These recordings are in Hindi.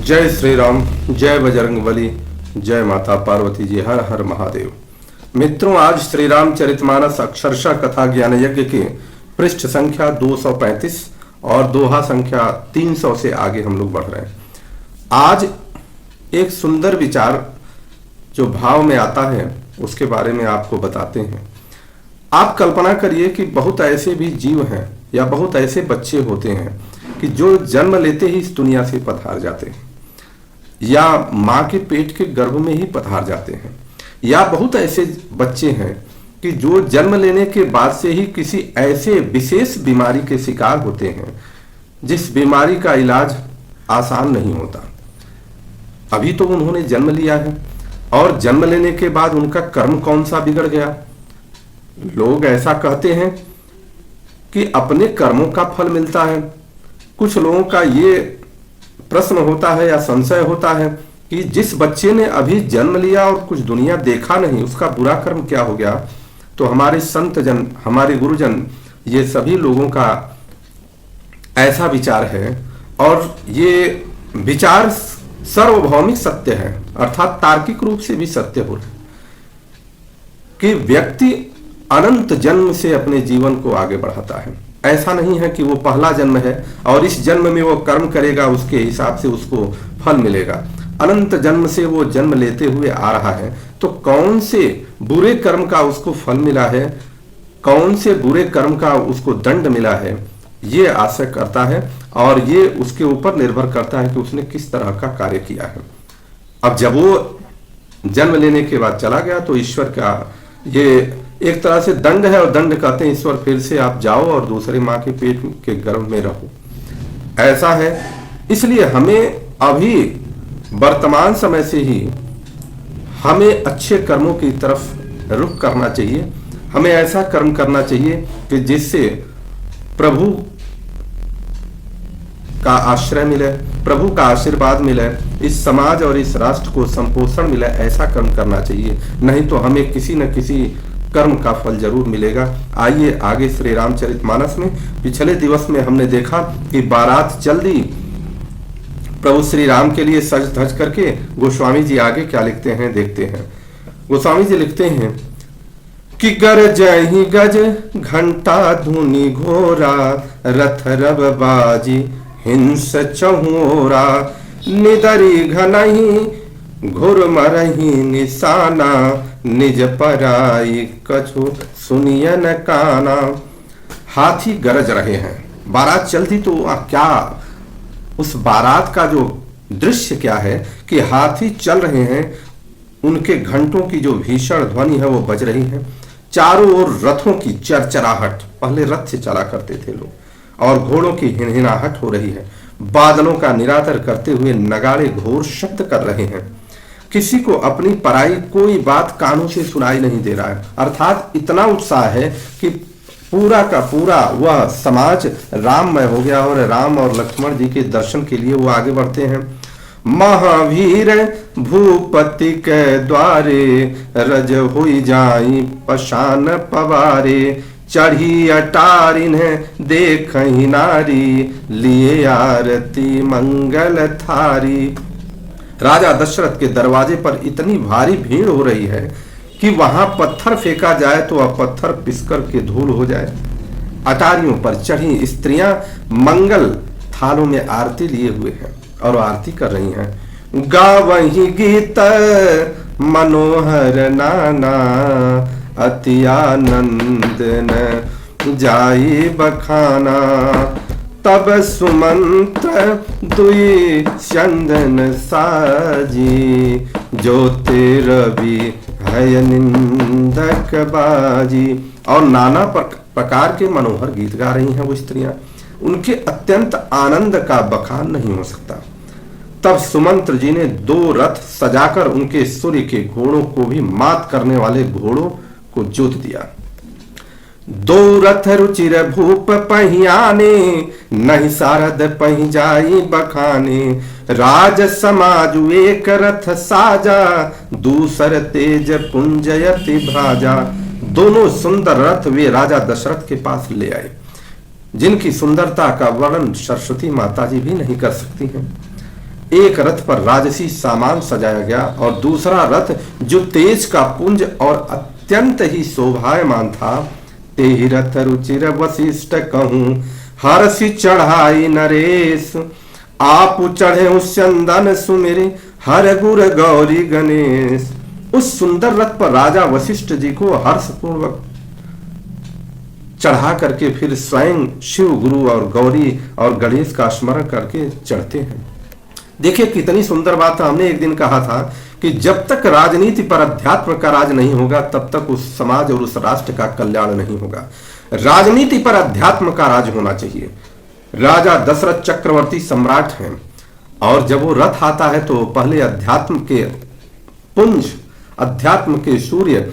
जय श्री राम, जय बजरंगबली, जय माता पार्वती जी, हर हर महादेव। मित्रों, आज श्री रामचरितमानस अक्षरशः कथा ज्ञान यज्ञ के पृष्ठ संख्या 235 और दोहा संख्या 300 से आगे हम लोग बढ़ रहे हैं। आज एक सुंदर विचार जो भाव में आता है उसके बारे में आपको बताते हैं। आप कल्पना करिए कि बहुत ऐसे भी जीव हैं या बहुत ऐसे बच्चे होते हैं कि जो जन्म लेते ही इस दुनिया से पधार जाते हैं या माँ के पेट के गर्भ में ही पधार जाते हैं, या बहुत ऐसे बच्चे हैं कि जो जन्म लेने के बाद से ही किसी ऐसे विशेष बीमारी के शिकार होते हैं जिस बीमारी का इलाज आसान नहीं होता। अभी तो उन्होंने जन्म लिया है और जन्म लेने के बाद उनका कर्म कौन सा बिगड़ गया। लोग ऐसा कहते हैं कि अपने कर्मों का फल मिलता है। कुछ लोगों का ये प्रश्न होता है या संशय होता है कि जिस बच्चे ने अभी जन्म लिया और कुछ दुनिया देखा नहीं, उसका बुरा कर्म क्या हो गया। तो हमारे संत जन, हमारे गुरुजन, ये सभी लोगों का ऐसा विचार है और ये विचार सार्वभौमिक सत्य है, अर्थात तार्किक रूप से भी सत्य हो रहा है कि व्यक्ति अनंत जन्म से अपने जीवन को आगे बढ़ाता है। ऐसा नहीं है कि वो पहला जन्म है और इस जन्म में वो कर्म करेगा, उसके हिसाब से उसको फल मिलेगा। अनंत जन्म से वो जन्म लेते हुए आ रहा है, तो कौन से बुरे कर्म का उसको फल मिला है, कौन से बुरे कर्म का उसको दंड मिला है, ये आशय करता है और ये उसके ऊपर निर्भर करता है कि उसने किस तरह का कार्य किया है। अब जब वो जन्म लेने के बाद चला गया तो ईश्वर का ये एक तरह से दंड है, और दंड कहते हैं ईश्वर फिर से आप जाओ और दूसरे माँ के पेट के गर्भ में रहो, ऐसा है। इसलिए हमें अभी वर्तमान समय से ही हमें अच्छे कर्मों की तरफ रुख करना चाहिए। हमें ऐसा कर्म करना चाहिए कि जिससे प्रभु का आश्रय मिले, प्रभु का आशीर्वाद मिले, इस समाज और इस राष्ट्र को संपोषण मिले, ऐसा कर्म करना चाहिए। नहीं तो हमें किसी न किसी कर्म का फल जरूर मिलेगा। आइए आगे श्री रामचरितमानस में पिछले दिवस में हमने देखा कि बारात चल दी प्रभु श्री राम के लिए सज धज करके। गोस्वामी जी आगे क्या लिखते हैं देखते हैं। गोस्वामी जी लिखते हैं कि गरजहि गज घंटा धुनि घोरा, रथ रब बाजी हिंस चहुरा, निदरी घनहि घुर मरहि निशाना, निज पराई कछु सुनिय न काना। हाथी गरज रहे हैं, बारात चलती तो क्या उस बारात का जो दृश्य क्या है कि हाथी चल रहे हैं, उनके घंटों की जो भीषण ध्वनि है वो बज रही है। चारों ओर रथों की चरचराहट, पहले रथ से चला करते थे लोग, और घोड़ों की हिनहिनाहट हो रही है। बादलों का निरादर करते हुए नगाड़े घोर शब्द कर रहे हैं। किसी को अपनी पराई कोई बात कानों से सुनाई नहीं दे रहा है। अर्थात इतना उत्साह है कि पूरा का पूरा वह समाज राममय हो गया और राम और लक्ष्मण जी के दर्शन के लिए वो आगे बढ़ते हैं। महावीर भूपति के द्वारे, रज हुई जाई पशान पवारे, चढ़ी अटारिन देख नारी, लिए आरती मंगल थारी। राजा दशरथ के दरवाजे पर इतनी भारी भीड़ हो रही है कि वहां पत्थर फेंका जाए तो वह पत्थर पिसकर के धूल हो जाए। अटारियों पर चढ़ी स्त्रियां मंगल थालों में आरती लिए हुए हैं और आरती कर रही हैं। गावहि गीत मनोहर नाना, अति आनंद न जाई बखाना, तब सुमंत दुई चंदन साजी, ज्योति रवि है निंदक बाजी। और नाना प्रकार के मनोहर गीत गा रही हैं वो स्त्रियां, उनके अत्यंत आनंद का बखान नहीं हो सकता। तब सुमंत्र जी ने 2 रथ सजाकर उनके सूर्य के घोड़ों को भी मात करने वाले घोड़ों को जोत दिया। 2 रथ रुचिर भूप पहियाने, नहीं सारद पही जाई बखाने। राज समाज एक रथ साजा, दूसर तेज पुंजयति भाजा। दोनों सुंदर रथ वे राजा दशरथ के पास ले आए, जिनकी सुंदरता का वर्णन सरस्वती माता जी भी नहीं कर सकती हैं। एक रथ पर राजसी सामान सजाया गया और दूसरा रथ जो तेज का पुंज और अत्यंत ही शोभायमान था, तेहि रथ रुचिर वशिष्ठ कहूं, हरसि चढ़ाई नरेश। आप चढ़े उस चंदन सुमिरे, हर गुर गौरी गणेश। उस सुंदर रथ पर राजा वशिष्ठ जी को हर्षपूर्वक चढ़ा करके फिर स्वयं शिव गुरु और गौरी और गणेश का स्मरण करके चढ़ते हैं। देखिए कितनी सुंदर बात। हमने एक दिन कहा था कि जब तक राजनीति पर अध्यात्म का राज नहीं होगा तब तक उस समाज और उस राष्ट्र का कल्याण नहीं होगा। राजनीति पर अध्यात्म का राज होना चाहिए। राजा दशरथ चक्रवर्ती सम्राट हैं और जब वो रथ आता है तो पहले अध्यात्म के पुंज, अध्यात्म के सूर्य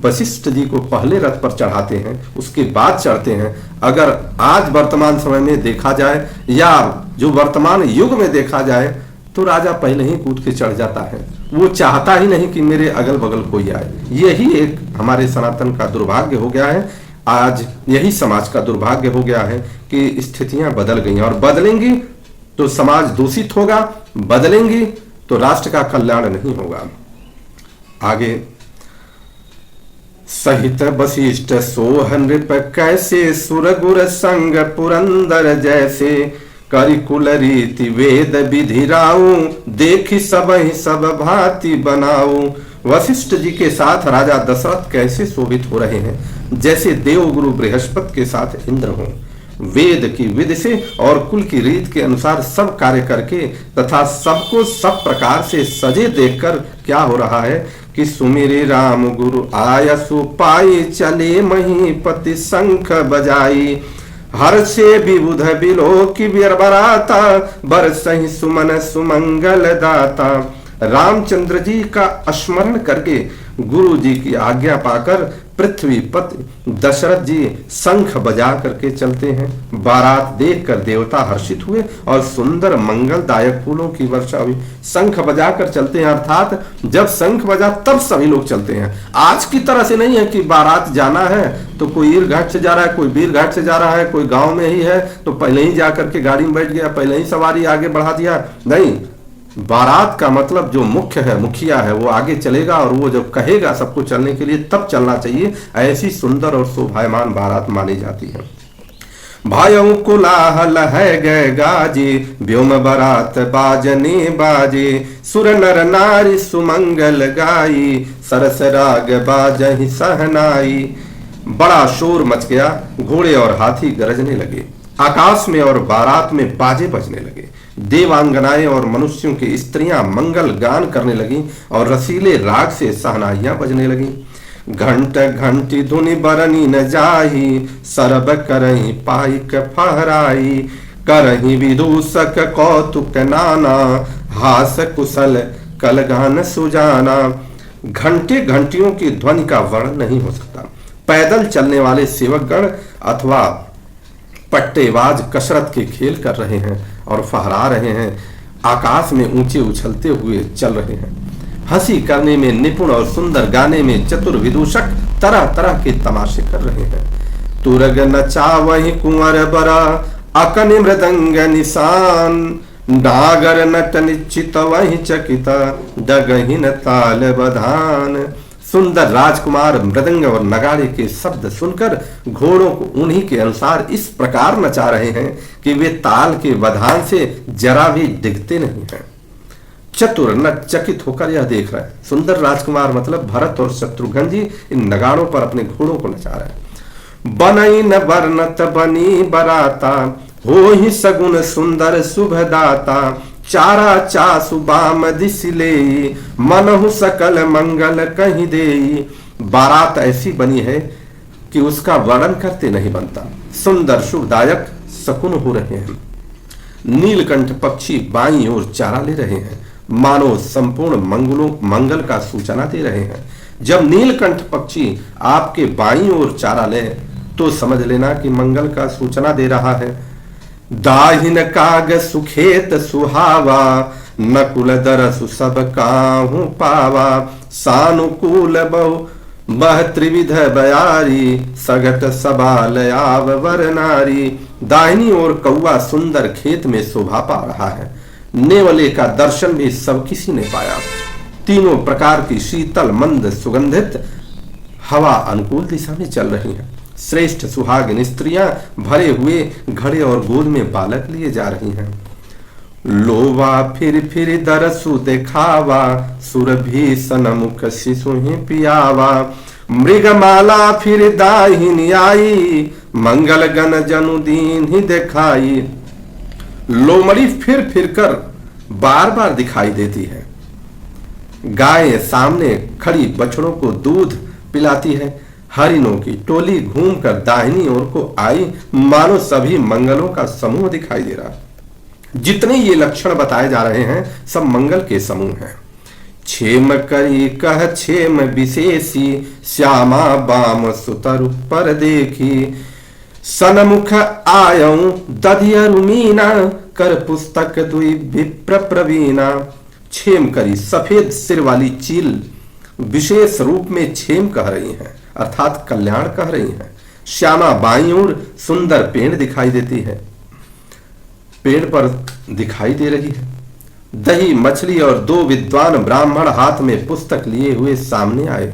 वशिष्ठ जी को पहले रथ पर चढ़ाते हैं, उसके बाद चढ़ते हैं। अगर आज वर्तमान समय में देखा जाए या जो वर्तमान युग में देखा जाए तो राजा पहले ही कूद के चढ़ जाता है। वो चाहता ही नहीं कि मेरे अगल बगल कोई आए। यही एक हमारे सनातन का दुर्भाग्य हो गया है। आज यही समाज का दुर्भाग्य हो गया है कि स्थितियां बदल गई और बदलेंगी तो समाज दूषित होगा, बदलेंगी तो राष्ट्र का कल्याण नहीं होगा। आगे, सहित वशिष्ठ सोह नृप कैसे, सुर गुर संग पुरंदर जैसे। करिकुल रीति वेद विधि राऊ, देखी सब ही सब भांति बनाऊ। वशिष्ठ जी के साथ राजा दशरथ कैसे शोभित हो रहे हैं, जैसे देवगुरु बृहस्पति के साथ इंद्र हों। वेद की विधि से और कुल की रीत के अनुसार सब कार्य करके तथा सबको सब प्रकार से सजे देखकर क्या हो रहा है कि सुमिरे राम गुरु आयसु पाई, चले महीपति शंख बजाई। हर से विबुध बिलो की बराता, बरसहि सुमन सुमंगल दाता। रामचंद्र जी का स्मरण करके गुरु जी की आज्ञा पाकर पृथ्वीपति दशरथ जी शंख बजा करके चलते हैं। बारात देखकर देवता हर्षित हुए और सुंदर मंगलदायक फूलों की वर्षा हुई। शंख बजा कर चलते हैं, अर्थात जब शंख बजा तब सभी लोग चलते हैं। आज की तरह से नहीं है कि बारात जाना है तो कोई ईर घाट से जा रहा है, कोई बीर घाट से जा रहा है, कोई गांव में ही है तो पहले ही जाकर के गाड़ी में बैठ गया, पहले ही सवारी आगे बढ़ा दिया। नहीं, बारात का मतलब जो मुख्य है, मुखिया है, वो आगे चलेगा और वो जब कहेगा सबको चलने के लिए तब चलना चाहिए। ऐसी सुंदर और शोभायमान बारात मानी जाती है। भाइयों कोलाहल है गए गाजे, व्योम बारात बाजने बाजे। सुर नर नारी सुमंगल गाई, सरस राग बाजहि सहनाई। बड़ा शोर मच गया, घोड़े और हाथी गरजने लगे, आकाश में और बारात में बाजे बजने लगे। देवांगनाएं और मनुष्यों की स्त्रियां मंगल गान करने लगी और रसीले राग से सहनाइयां बजने लगी। घंट घंटी धुनि बरनी न जाही, सरब करही पाइक फहराई। करही विदूषक कौतुक नाना, हास कुशल कलगान सुजाना। घंटे घंटियों की ध्वनि का वर्णन नहीं हो सकता। पैदल चलने वाले सेवकगण अथवा पट्टेबाज कसरत के खेल कर रहे हैं और फहरा रहे हैं, आकाश में ऊंचे उछलते हुए चल रहे हैं। हंसी करने में निपुण और सुंदर गाने में चतुर विदूषक तरह तरह के तमाशे कर रहे हैं। तुरग नचावहि कुंवर बरा, अकनि मृदंग निशान। नागर नट निश्चित वही चकिता, डगहिन ताल बधान। सुंदर राजकुमार मृदंग और नगाड़े के शब्द सुनकर घोड़ों को उन्हीं के अनुसार इस प्रकार नचा रहे हैं कि वे ताल के बधान से जरा भी डिगते नहीं हैं। चतुर नट चकित होकर यह देख रहे हैं। सुंदर राजकुमार मतलब भरत और शत्रुघ्न जी इन नगाड़ों पर अपने घोड़ों को नचा रहे हैं। बनई न बरनत बनी बराता, हो ही सगुन सुंदर शुभ दाता। चारा चासु बाम दिसिले, मनहु सकल मंगल कहीं देई। बारात ऐसी बनी है कि उसका वर्णन करते नहीं बनता। सुंदर शुभदायक शकुन हो रहे हैं। नीलकंठ पक्षी बाईं ओर चारा ले रहे हैं, मानो संपूर्ण मंगल का सूचना दे रहे हैं। जब नीलकंठ पक्षी आपके बाईं ओर चारा ले तो समझ लेना कि मंगल का सूचना दे रहा है। दाहिन काग सुखेत सुहावा, नकुल दरसु सब काहू पावा, सानुकूल बहु बह त्रिविध बयारी, सगट सबाल आव वर नारी। दाहिनी ओर कौवा सुंदर खेत में शोभा पा रहा है। नेवले का दर्शन भी सब किसी ने पाया। तीनों प्रकार की शीतल मंद सुगंधित हवा अनुकूल दिशा में चल रही है। श्रेष्ठ सुहागिन स्त्रियां भरे हुए घड़े और गोद में बालक लिए जा रही हैं। लोवा फिर दरसु देखावा, सुरभि सनमुख शिशु ही पियावा, मृगमाला फिर दाहिनी आई, मंगल गण जनु दीन ही दिखाई। लोमड़ी फिर कर बार बार दिखाई देती है। गाय सामने खड़ी बछड़ों को दूध पिलाती है। हरिणों की टोली घूमकर दाहिनी ओर को आई, मानो सभी मंगलों का समूह दिखाई दे रहा। जितने ये लक्षण बताए जा रहे हैं सब मंगल के समूह हैं। क्षेम करी कह क्षेम विशेषी, श्यामा बाम सुतरु पर देखी, सनमुख आयऊ दधियरु मीना, कर पुस्तक दुई विप्र प्रवीणा। क्षेम करी सफेद सिर वाली चील विशेष रूप में क्षेम कह रही हैं, अर्थात कल्याण कह रही हैं। श्यामा बाईं ओर सुंदर पेड़ दिखाई देती है, पेड़ पर दिखाई दे रही है। दही मछली और दो विद्वान ब्राह्मण हाथ में पुस्तक लिए हुए सामने आए।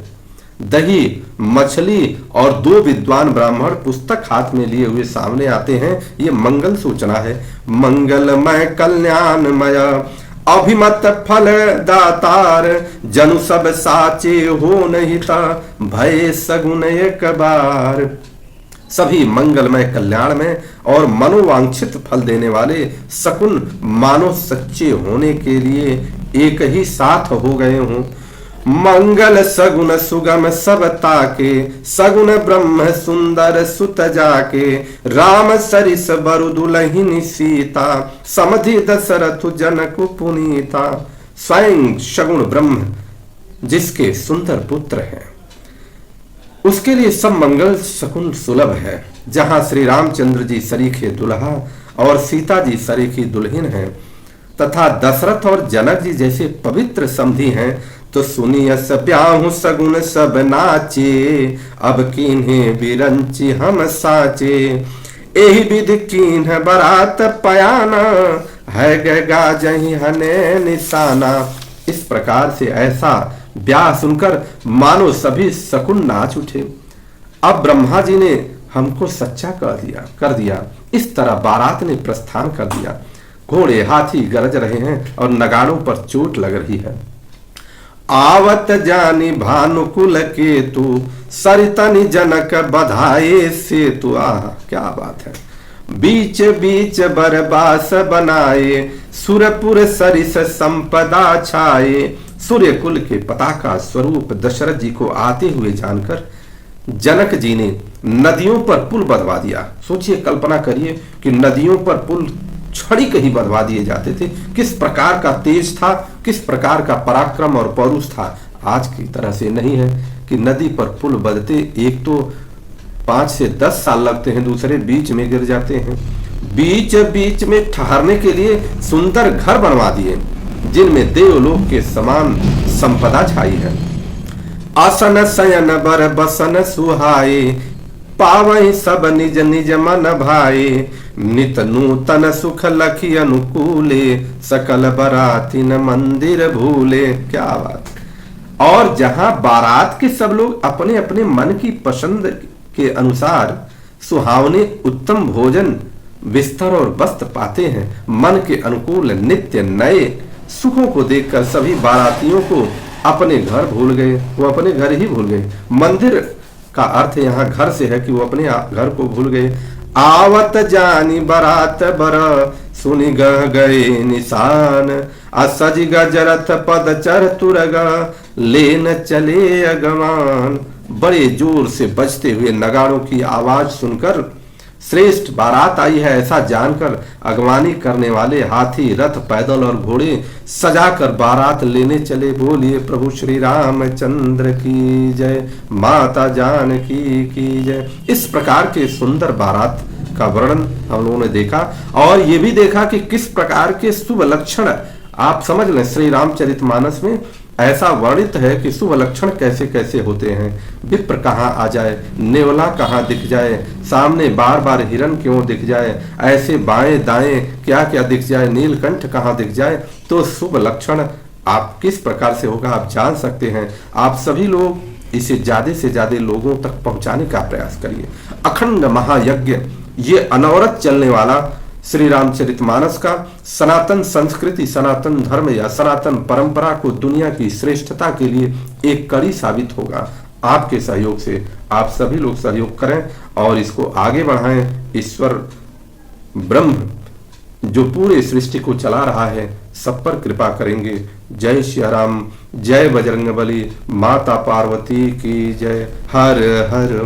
दही मछली और दो विद्वान ब्राह्मण पुस्तक हाथ में लिए हुए सामने आते हैं, ये मंगल सूचना है। मंगलमय कल्याणमय अभिमत फल दातार, जनु सब साचे हो नहीं था, भय सगुन एक बार। सभी मंगलमय कल्याण में और मनोवांछित फल देने वाले शकुन मानो सच्चे होने के लिए एक ही साथ हो गए हों। मंगल सगुन सुगम सब ताके, सगुन ब्रह्म सुंदर सुत जाके, राम सरिस बरु दुलहिनी सीता, समधि दशरथ जनक पुनीता। स्वयं सगुण ब्रह्म जिसके सुंदर पुत्र हैं उसके लिए सब मंगल शकुन सुलभ है। जहां श्री रामचंद्र जी सरीखे दुल्हा और सीता जी सरीखी दुल्हन हैं तथा दशरथ और जनक जी जैसे पवित्र समधी हैं, तो सुनियस ब्याहु सगुन सब नाचे, अब कीन्हे बिरंची हम साचे, एही विधि कीन्ह बरात पयाना, है गगा जही हने निशाना। इस प्रकार से ऐसा ब्याह सुनकर मानो सभी शकुन नाच उठे। अब ब्रह्मा जी ने हमको सच्चा कर दिया। इस तरह बारात ने प्रस्थान कर दिया। घोड़े हाथी गरज रहे हैं और नगाड़ों पर चोट लग रही है। आवत जानी भानुकुल केतु, सरितनि जनक बधाए सेतु। क्या बात है। बीच बीच बरबास बनाए, सुरपुर सरिस संपदा छाए। सूर्य कुल के पताका स्वरूप दशरथ जी को आते हुए जानकर जनक जी ने नदियों पर पुल बंधवा दिया। सोचिए, कल्पना करिए कि नदियों पर पुल छड़ी कहीं बंधवा दिए जाते थे। किस प्रकार का तेज था, किस प्रकार का पराक्रम और पौरुष था। आज की तरह से नहीं है कि नदी पर पुल बंधते एक तो 5 से 10 साल लगते हैं, दूसरे बीच में गिर जाते हैं। बीच बीच में ठहरने के लिए सुंदर घर बनवा दिए जिनमें देवलोक के समान संपदा छाई है। आसन शयन बर बसन सुहाए, पावई सब निज निज मन भाए। नित नूतन सुख लखी अनुकूले, सकल बरातिन मंदिर भूले। क्या बात। और जहां बारात के सब लोग अपने अपने मन की पसंद के अनुसार सुहावने उत्तम भोजन बिस्तर और वस्त्र पाते हैं, मन के अनुकूल नित्य नए सुखों को देखकर सभी बारातियों को अपने घर भूल गए। वो अपने घर ही भूल गए। मंदिर का अर्थ यहाँ घर से है कि वो अपने घर को भूल गए। आवत जानी बारात बर, सुनि गह गए निशान। असज गजरथ पद चर तुरगा, लेन चले अगमान। बड़े जोर से बजते हुए नगाड़ों की आवाज सुनकर श्रेष्ठ बारात आई है ऐसा जानकर अगवानी करने वाले हाथी, रथ, पैदल और घोड़े सजाकर बारात लेने चले। बोलिए प्रभु श्री रामचंद्र की जय, माता जानकी की जय। इस प्रकार के सुंदर बारात का वर्णन हम लोगों ने देखा और ये भी देखा कि किस प्रकार के शुभ लक्षण, आप समझ लें, श्री रामचरितमानस में ऐसा वर्णित है कि शुभ लक्षण कैसे कैसे होते हैं। विप्र कहाँ आ जाए, नेवला कहाँ दिख जाए, सामने बार बार हिरण क्यों दिख जाए, ऐसे बाएं दाएं क्या क्या दिख जाए, नीलकंठ कहाँ दिख जाए, तो शुभ लक्षण आप किस प्रकार से होगा आप जान सकते हैं। आप सभी लोग इसे ज्यादा से ज्यादा लोगों तक पहुंचाने का प्रयास करिए। अखंड महायज्ञ, ये अनवरत चलने वाला श्री रामचरितमानस का सनातन संस्कृति, सनातन धर्म या सनातन परंपरा को दुनिया की श्रेष्ठता के लिए एक कड़ी साबित होगा। आपके सहयोग से आप सभी लोग सहयोग करें और इसको आगे बढ़ाएं। ईश्वर ब्रह्म जो पूरे सृष्टि को चला रहा है सब पर कृपा करेंगे। जय श्री राम, जय बजरंगबली, माता पार्वती की जय। हर हर